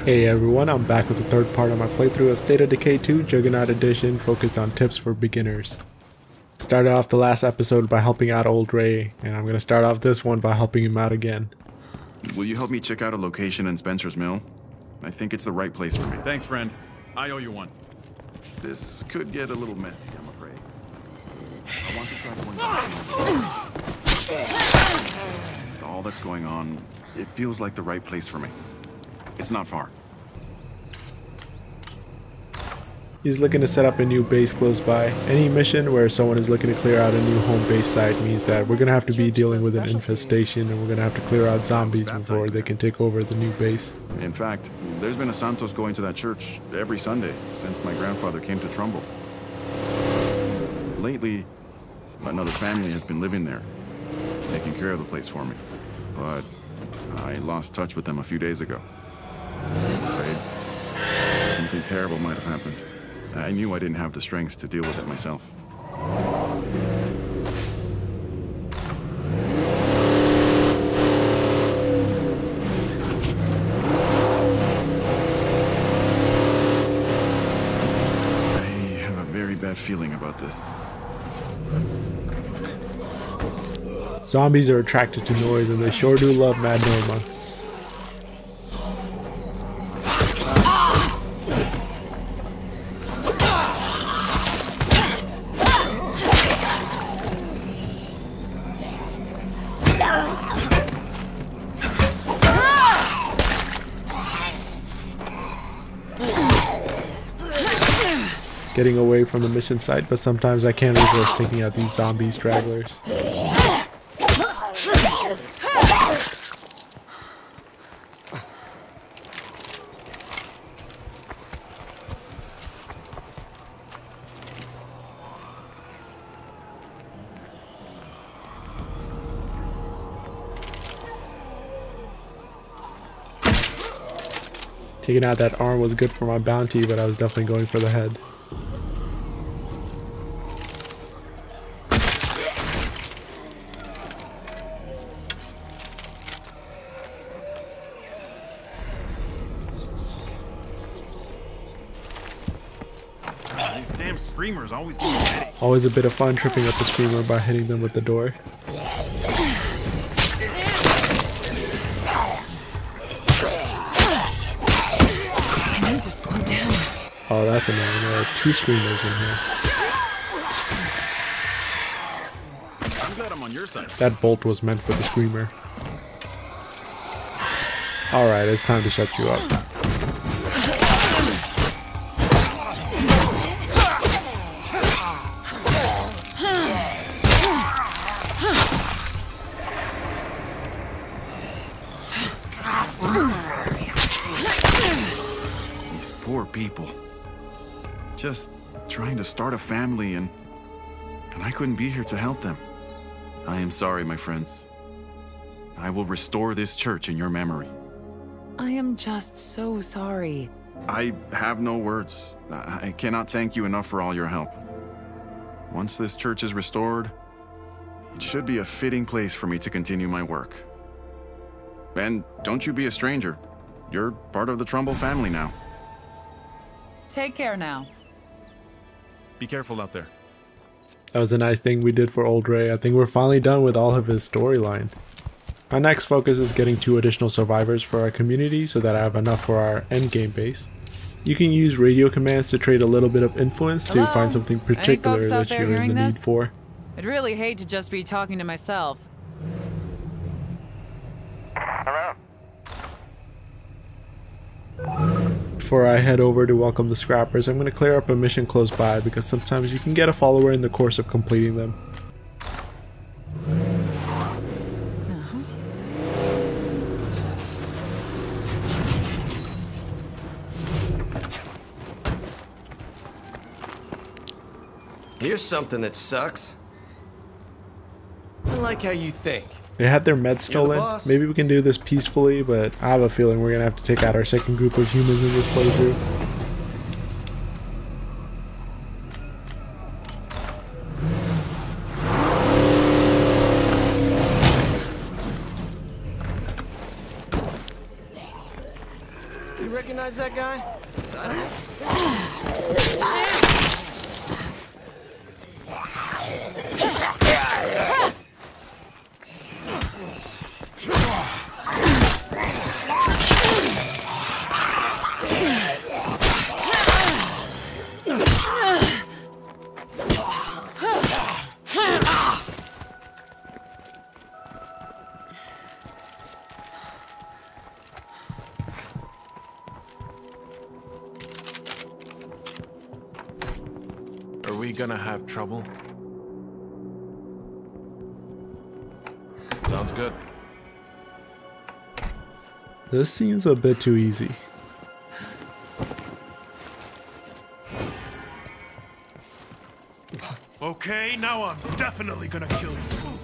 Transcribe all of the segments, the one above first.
Hey everyone, I'm back with the third part of my playthrough of State of Decay 2 Juggernaut Edition, focused on tips for beginners. Started off the last episode by helping out old Ray, and I'm going to start off this one by helping him out again. Will you help me check out a location in Spencer's Mill? I think it's the right place for me. Thanks, friend. I owe you one. This could get a little messy, I'm afraid. I want to try going back. With all that's going on, it feels like the right place for me. It's not far. He's looking to set up a new base close by. Any mission where someone is looking to clear out a new home base site means that we're going to have to be dealing with an infestation, and we're going to have to clear out zombies before they can take over the new base. In fact, there's been a Santos going to that church every Sunday since my grandfather came to Trumbull. Lately, another family has been living there, taking care of the place for me. But I lost touch with them a few days ago. I'm afraid something terrible might have happened. I knew I didn't have the strength to deal with it myself. I have a very bad feeling about this. Zombies are attracted to noise, and they sure do love Mad Norma. Getting away from the mission site, but sometimes I can't resist taking out these zombie stragglers. Taking out that arm was good for my bounty, but I was definitely going for the head. These damn screamers always give me a headache. Always a bit of fun tripping up the screamer by hitting them with the door. I need to slow down. Oh, that's annoying. There are two screamers in here. I'm glad I'm on your side. That bolt was meant for the screamer. Alright, it's time to shut you up. These poor people. Just trying to start a family, and I couldn't be here to help them. I am sorry, my friends. I will restore this church in your memory. I am just so sorry. I have no words. I cannot thank you enough for all your help. Once this church is restored, it should be a fitting place for me to continue my work. And don't you be a stranger. You're part of the Trumbull family now. Take care now. Be careful out there. That was a nice thing we did for old Ray. I think we're finally done with all of his storyline. My next focus is getting 2 additional survivors for our community so that I have enough for our endgame base. You can use radio commands to trade a little bit of influence to find something particular that you're in the need for. I'd really hate to just be talking to myself. Hello? Before I head over to welcome the scrappers, I'm going to clear up a mission close by because sometimes you can get a follower in the course of completing them. Here's something that sucks. I like how you think. They had their meds You're the stolen. boss. Maybe we can do this peacefully, but I have a feeling we're going to have to take out our second group of humans in this playthrough. recognize that guy? 'Cause I don't. Are we gonna have trouble? Sounds good. This seems a bit too easy. Okay, now I'm definitely gonna kill you.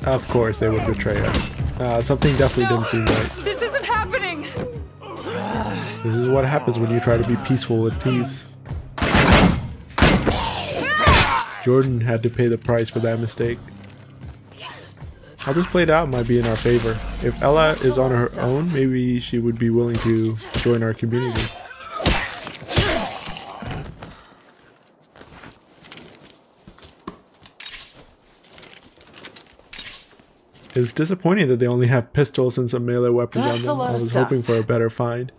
Of course they would betray us. Something definitely didn't seem right. This isn't happening! This is what happens when you try to be peaceful with thieves. Jordan had to pay the price for that mistake. How this played out might be in our favor. If Ella is on her own, maybe she would be willing to join our community. It's disappointing that they only have pistols and some melee weapons on them. I was hoping for a better find.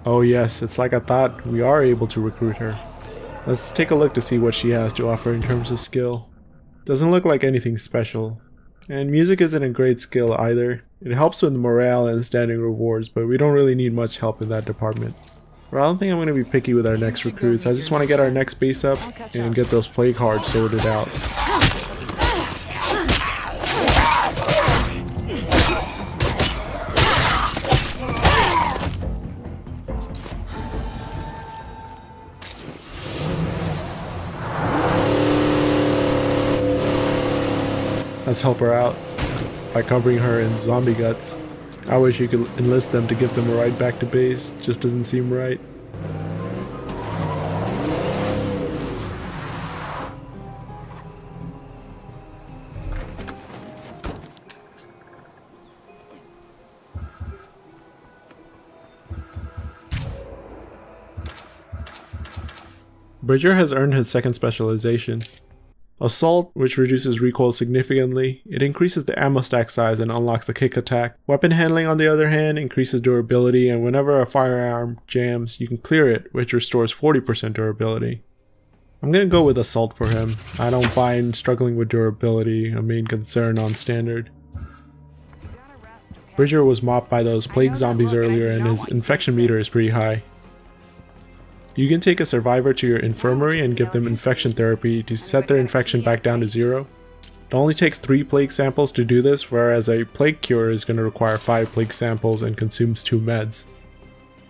Oh yes, it's like I thought. We are able to recruit her. Let's take a look to see what she has to offer in terms of skill. Doesn't look like anything special. And music isn't a great skill either. It helps with morale and standing rewards, but we don't really need much help in that department. But I don't think I'm going to be picky with our next recruits. I just want to get our next base up and get those plague cards sorted out. Let's help her out by covering her in zombie guts. I wish you could enlist them to give them a ride back to base. Just doesn't seem right. Bridger has earned his second specialization. Assault, which reduces recoil significantly. It increases the ammo stack size and unlocks the kick attack. Weapon handling, on the other hand, increases durability, and whenever a firearm jams, you can clear it, which restores 40% durability. I'm gonna go with Assault for him. I don't find struggling with durability a main concern on standard. Bridger was mopped by those plague zombies earlier, and his infection meter is pretty high. You can take a survivor to your infirmary and give them infection therapy to set their infection back down to 0. It only takes 3 plague samples to do this, whereas a plague cure is going to require 5 plague samples and consumes 2 meds.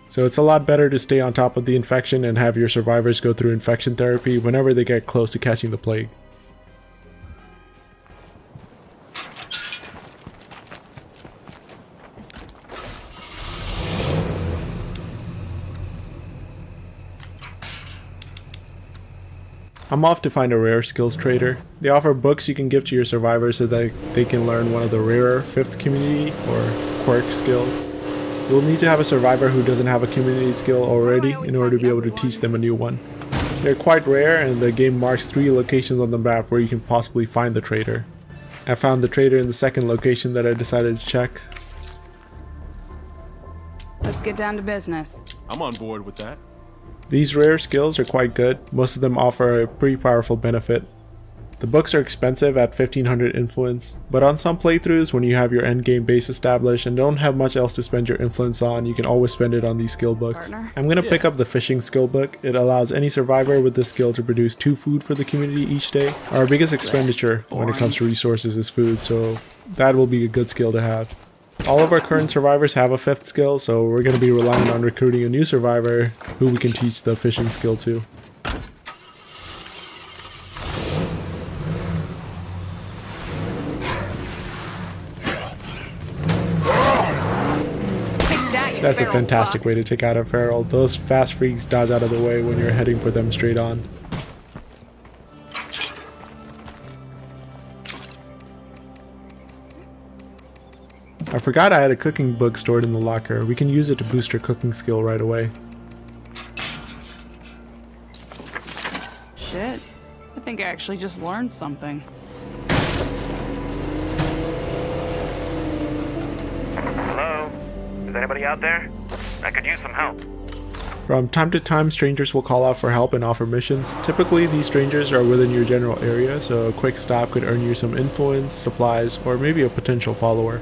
So it's a lot better to stay on top of the infection and have your survivors go through infection therapy whenever they get close to catching the plague. I'm off to find a rare skills trader. They offer books you can give to your survivors so that they can learn one of the rarer 5th community or quirk skills. You'll need to have a survivor who doesn't have a community skill already in order to be able to teach them a new one. They're quite rare, and the game marks 3 locations on the map where you can possibly find the trader. I found the trader in the second location that I decided to check. Let's get down to business. I'm on board with that. These rare skills are quite good. Most of them offer a pretty powerful benefit. The books are expensive at 1500 influence, but on some playthroughs when you have your endgame base established and don't have much else to spend your influence on, you can always spend it on these skill books. I'm gonna pick up the fishing skill book. It allows any survivor with this skill to produce 2 food for the community each day. Our biggest expenditure when it comes to resources is food, so that will be a good skill to have. All of our current survivors have a 5th skill, so we're going to be relying on recruiting a new survivor who we can teach the fishing skill to. That's a fantastic way to take out a feral. Those fast freaks dodge out of the way when you're heading for them straight on. I forgot I had a cooking book stored in the locker. We can use it to boost her cooking skill right away. Shit. I think I actually just learned something. Hello? Is anybody out there? I could use some help. From time to time, strangers will call out for help and offer missions. Typically, these strangers are within your general area, so a quick stop could earn you some influence, supplies, or maybe a potential follower.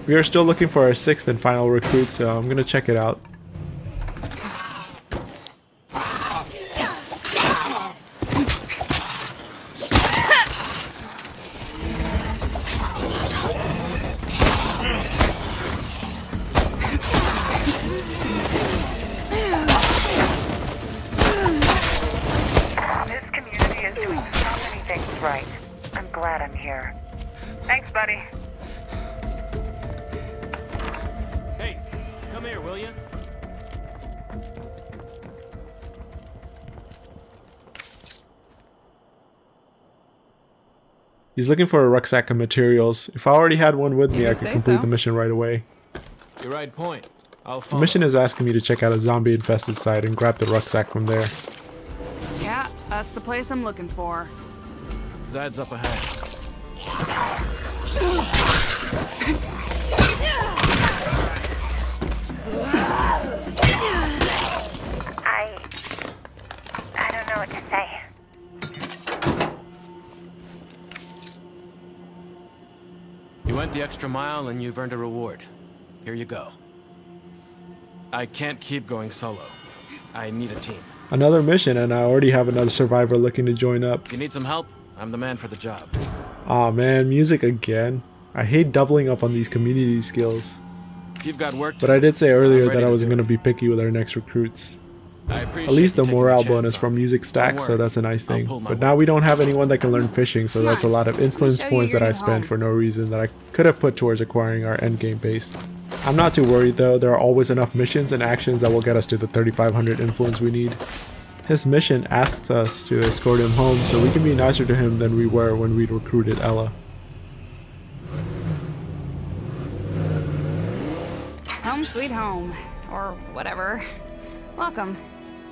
We are still looking for our 6th and final recruit, so I'm gonna check it out. Right. I'm glad I'm here. Thanks, buddy. Hey, come here, will you? He's looking for a rucksack of materials. If I already had one with me, I could complete the mission right away. You're right point. I'll The follow. mission is asking me to check out a zombie-infested site and grab the rucksack from there. Yeah, that's the place I'm looking for. Zad's up ahead. I don't know what to say. You went the extra mile and you've earned a reward. Here you go. I can't keep going solo. I need a team. Another mission, and I already have another survivor looking to join up. If you need some help, I'm the man for the job. Aw man, music again. I hate doubling up on these community skills. If you've got work to But I did say earlier I'm that ready I to wasn't do going to be picky with our next recruits. I appreciate At least you the taking morale chance bonus on from me. music stacks, so worry. that's a nice I'll thing. pull my But weight. now we don't have anyone that can learn fishing, so that's a lot of influence Show you points that your I new spent home. for no reason that I could have put towards acquiring our endgame base. I'm not too worried though, there are always enough missions and actions that will get us to the 3500 influence we need. His mission asks us to escort him home, so we can be nicer to him than we were when we recruited Ella. Home sweet home. Or whatever. Welcome.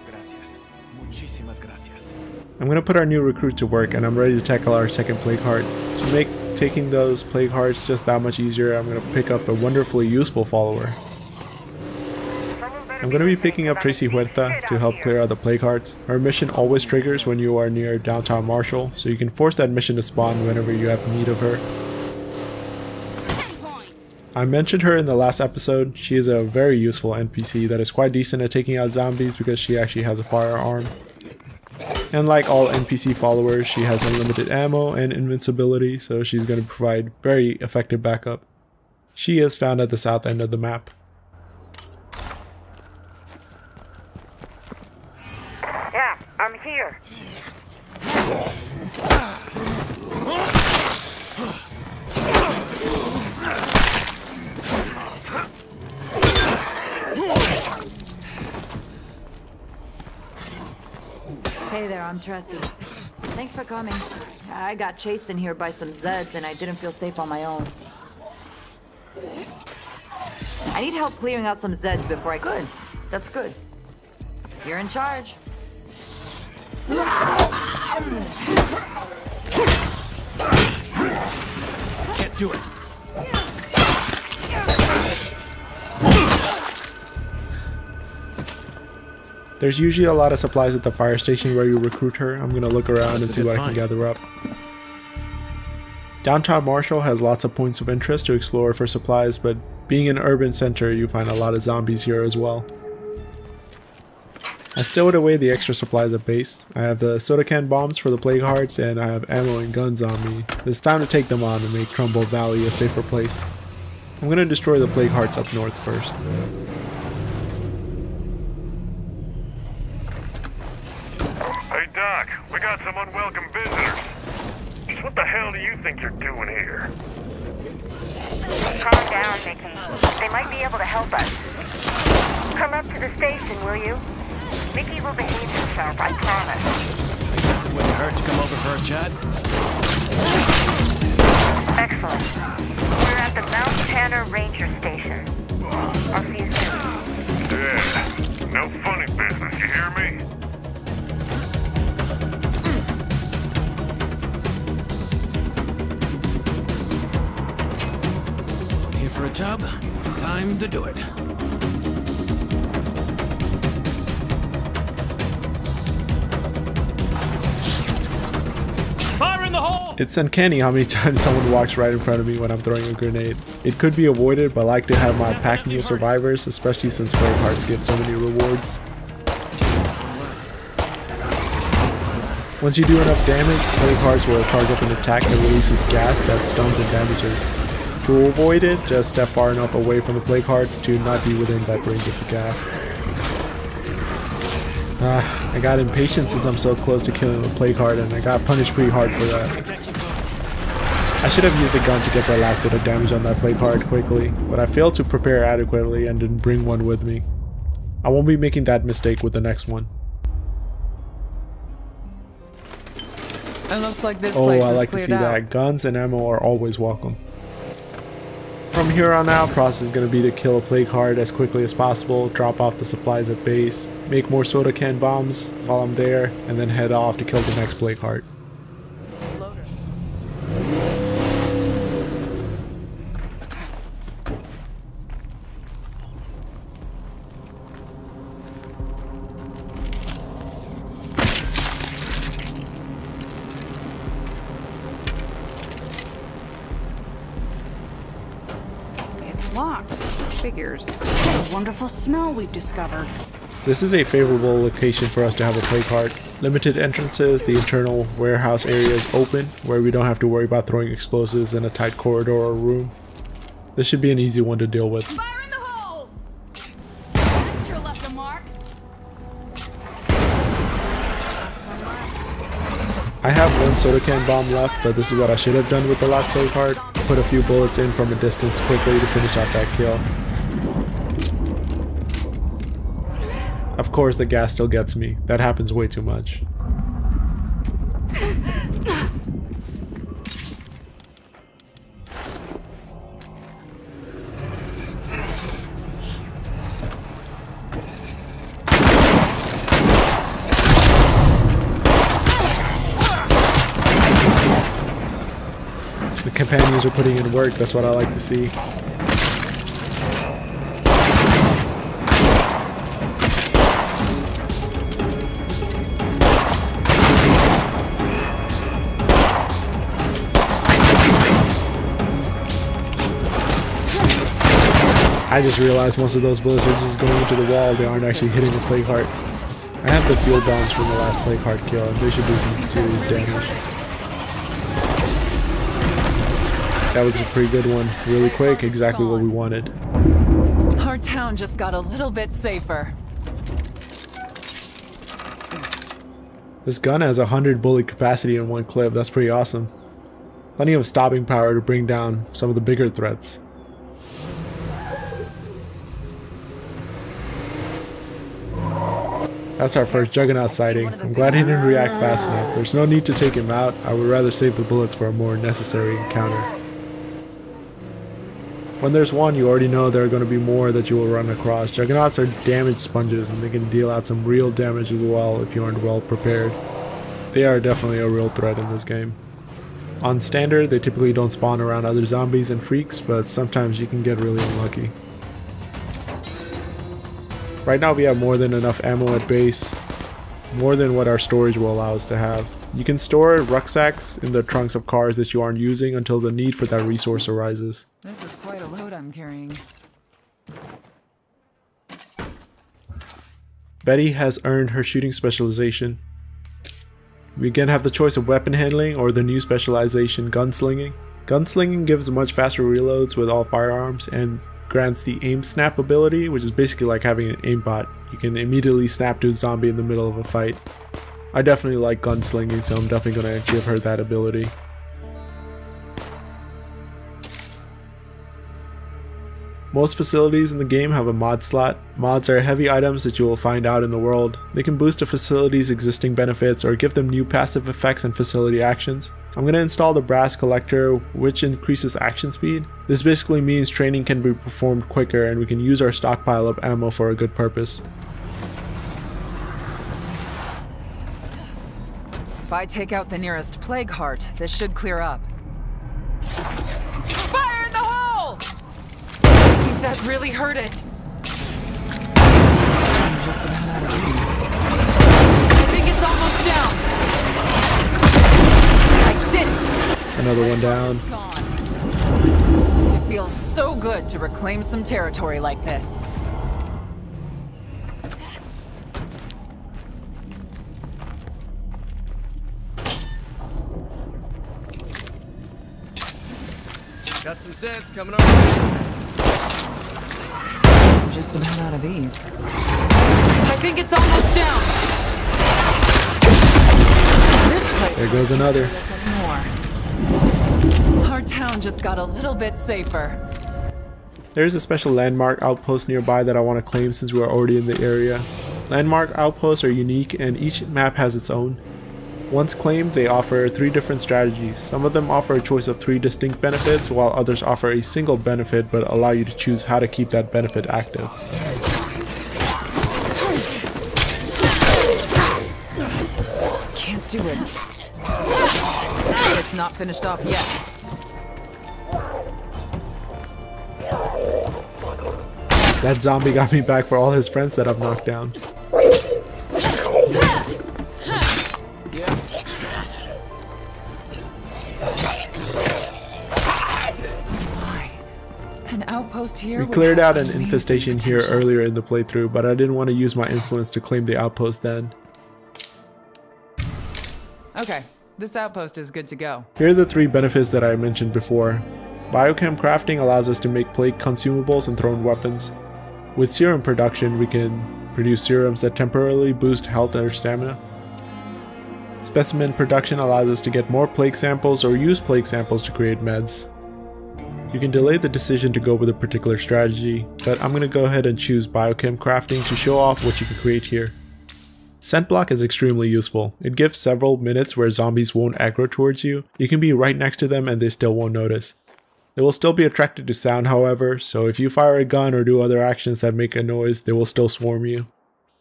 Gracias. Muchísimas gracias. I'm gonna put our new recruit to work, and I'm ready to tackle our second plague heart. To make taking those plague hearts just that much easier, I'm gonna pick up a wonderfully useful follower. I'm gonna be picking up Tracy Huerta to help clear out the plague hearts. Her mission always triggers when you are near downtown Marshall, so you can force that mission to spawn whenever you have need of her. 10 points. I mentioned her in the last episode. She is a very useful NPC that is quite decent at taking out zombies because she actually has a firearm. And like all NPC followers, she has unlimited ammo and invincibility, so she's going to provide very effective backup. She is found at the south end of the map. Yeah, I'm here. Hey there, I'm Tressie. Thanks for coming. I got chased in here by some Zeds and I didn't feel safe on my own. I need help clearing out some Zeds before I could. That's good. You're in charge. Can't do it. There's usually a lot of supplies at the fire station where you recruit her. I'm going to look around and That's a see good what I can find. gather up. Downtown Marshall has lots of points of interest to explore for supplies, but being an urban center, you find a lot of zombies here as well. I stowed away the extra supplies at base. I have the soda can bombs for the plague hearts, and I have ammo and guns on me. It's time to take them on and make Trumbull Valley a safer place. I'm going to destroy the plague hearts up north first. Hey, Doc, we got some unwelcome visitors. Just what the hell do you think you're doing here? Calm down, Mickey. They might be able to help us. Come up to the station, will you? Mickey will behave himself, I promise. It wouldn't hurt to come over for a chat. Excellent. We're at the Mount for a job? Time to do it. Fire in the hole! It's uncanny how many times someone walks right in front of me when I'm throwing a grenade. It could be avoided, but I like to have my pack new survivors, especially since flame hearts give so many rewards. Once you do enough damage, flame hearts will charge up an attack that releases gas that stuns and damages. To avoid it, just step far enough away from the plague heart to not be within that range of the gas. I got impatient since I'm so close to killing the plague heart, and I got punished pretty hard for that. I should have used a gun to get that last bit of damage on that plague heart quickly, but I failed to prepare adequately and didn't bring one with me. I won't be making that mistake with the next one. It looks like this place I is like to see cleared out. that. Guns and ammo are always welcome. From here on out, process is going to be to kill a plague heart as quickly as possible, drop off the supplies at base, make more soda can bombs while I'm there, and then head off to kill the next plague heart. Locked. Figures. What a wonderful smell we've discovered. This is a favorable location for us to have a plague heart. Limited entrances, the internal warehouse area is open, where we don't have to worry about throwing explosives in a tight corridor or room. This should be an easy one to deal with. Fire in the hole! That sure left a mark. I have one soda can bomb left, but this is what I should have done with the last plague heart. Put a few bullets in from a distance quickly to finish out that kill. Of course the gas still gets me. That happens way too much. The companions are putting in work, that's what I like to see. I just realized most of those bullets are just going into the wall, they aren't actually hitting the plague heart. I have the fuel bombs from the last plague heart kill, and they should do some serious damage. That was a pretty good one. Really quick, exactly what we wanted. Our town just got a little bit safer. This gun has 100 bullet capacity in one clip. That's pretty awesome. Plenty of stopping power to bring down some of the bigger threats. That's our first Juggernaut sighting. I'm glad he didn't react fast enough. There's no need to take him out. I would rather save the bullets for a more necessary encounter. When there's one, you already know there are going to be more that you will run across. Juggernauts are damage sponges, and they can deal out some real damage as well if you aren't well prepared. They are definitely a real threat in this game. On standard, they typically don't spawn around other zombies and freaks, but sometimes you can get really unlucky. Right now we have more than enough ammo at base, more than what our storage will allow us to have. You can store rucksacks in the trunks of cars that you aren't using until the need for that resource arises. This is quite a load I'm carrying. Betty has earned her shooting specialization. We again have the choice of weapon handling or the new specialization gunslinging. Gunslinging gives much faster reloads with all firearms and grants the aim snap ability, which is basically like having an aimbot. You can immediately snap to a zombie in the middle of a fight. I definitely like gunslinging, so I'm definitely going to give her that ability. Most facilities in the game have a mod slot. Mods are heavy items that you will find out in the world. They can boost a facility's existing benefits or give them new passive effects and facility actions. I'm going to install the brass collector, which increases action speed. This basically means training can be performed quicker and we can use our stockpile of ammo for a good purpose. If I take out the nearest plague heart, this should clear up. Fire in the hole! That really hurt it. I'm just about out of these. I think it's almost down. I did it. Another one down. It's gone. It feels so good to reclaim some territory like this. Got some Zeds coming over. I'm just about out of these. I think it's almost down. This place There goes another. anymore. Our town just got a little bit safer. There's a special landmark outpost nearby that I want to claim since we're already in the area. Landmark outposts are unique and each map has its own. Once claimed, they offer 3 different strategies. Some of them offer a choice of 3 distinct benefits, while others offer a single benefit but allow you to choose how to keep that benefit active. Can't do it. It's not finished off yet. That zombie got me back for all his friends that I've knocked down. An outpost here. We would cleared have out an amazing infestation here potential. earlier in the playthrough, but I didn't want to use my influence to claim the outpost then. Okay, this outpost is good to go. Here are the 3 benefits that I mentioned before. Biochem crafting allows us to make plague consumables and thrown weapons. With serum production, we can produce serums that temporarily boost health or stamina. Specimen production allows us to get more plague samples or use plague samples to create meds. You can delay the decision to go with a particular strategy, but I'm going to go ahead and choose biochem crafting to show off what you can create here. Scent block is extremely useful. It gives several minutes where zombies won't aggro towards you. You can be right next to them and they still won't notice. They will still be attracted to sound, however, so if you fire a gun or do other actions that make a noise, they will still swarm you.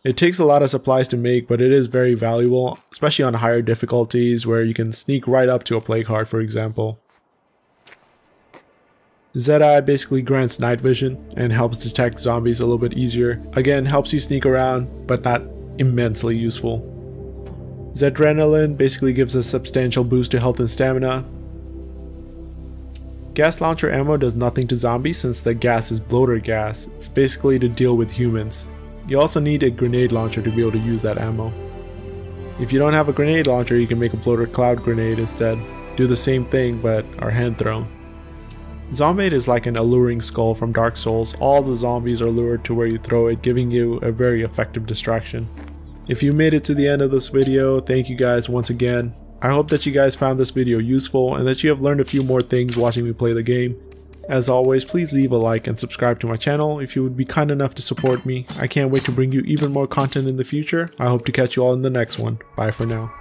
It takes a lot of supplies to make, but it is very valuable, especially on higher difficulties where you can sneak right up to a plague heart, for example. Zed-Eye basically grants night vision and helps detect zombies a little bit easier. Again, helps you sneak around, but not immensely useful. Zedrenaline basically gives a substantial boost to health and stamina. Gas launcher ammo does nothing to zombies since the gas is bloater gas. It's basically to deal with humans. You also need a grenade launcher to be able to use that ammo. If you don't have a grenade launcher, you can make a bloater cloud grenade instead. Do the same thing but are hand thrown. Zombate is like an alluring skull from Dark Souls. All the zombies are lured to where you throw it, giving you a very effective distraction. If you made it to the end of this video, thank you guys once again. I hope that you guys found this video useful and that you have learned a few more things watching me play the game. As always, please leave a like and subscribe to my channel if you would be kind enough to support me. I can't wait to bring you even more content in the future. I hope to catch you all in the next one. Bye for now.